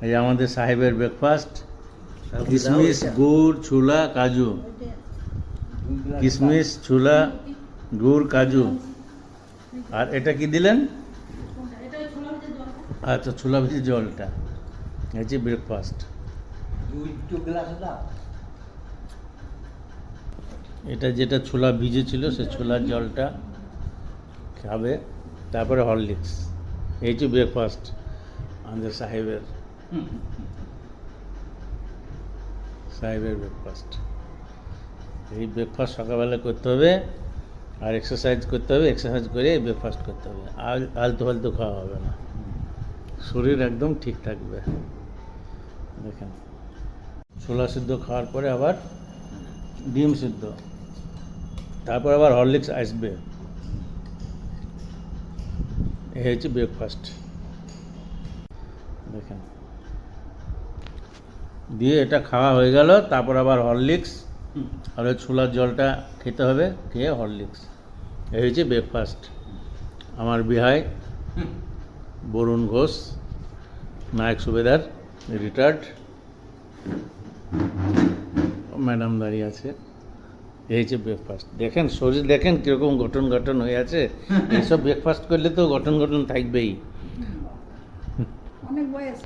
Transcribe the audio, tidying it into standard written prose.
এই আমাদের সাহেবের ব্রেকফাস্ট, কিশমিশ, গুড়, ছোলা, কাজু। কিশমিশ, ছোলা, গুড়, কাজু। আর এটা কি দিলেন? আচ্ছা, ছোলা ভিজে জলটা হচ্ছে ব্রেকফাস্ট। এটা যেটা ছোলা ভিজে ছিল সে ছোলার জলটা খাবে, তারপরে হরলিক্স। এই যে ব্রেকফাস্ট আমাদের সাহেবের ব্রেকফাস্ট। এই ব্রেকফাস্ট সকালবেলা করতে হবে, আর এক্সারসাইজ করতে হবে, এক্সারসাইজ করে ব্রেকফাস্ট করতে হবে। আর আলতু ফালতু খাওয়া হবে না, শরীর একদম ঠিক থাকবে। দেখেন, ছোলা সিদ্ধ খাওয়ার পরে আবার ডিম সিদ্ধ, তারপর আবার হরলিক্স আসবে। এই হচ্ছে ব্রেকফাস্ট। দেখেন, দিয়ে এটা খাওয়া হয়ে গেল, তারপর আবার হরলিক্স আর ওই ছোলার জলটা খেতে হবে, খেয়ে হরলিক্স। এই হচ্ছে ব্রেকফাস্ট। আমার বিহাই বরুণ ঘোষ, নায়ক সুবেদার, রিটায়ার্ড ম্যাডাম দাঁড়িয়ে আছে। এই হচ্ছে ব্রেকফাস্ট। দেখেন শরীর দেখেন কীরকম গঠন হয়ে আছে। এইসব ব্রেকফাস্ট করলে তো গঠন থাকবেই। অনেক বয়স।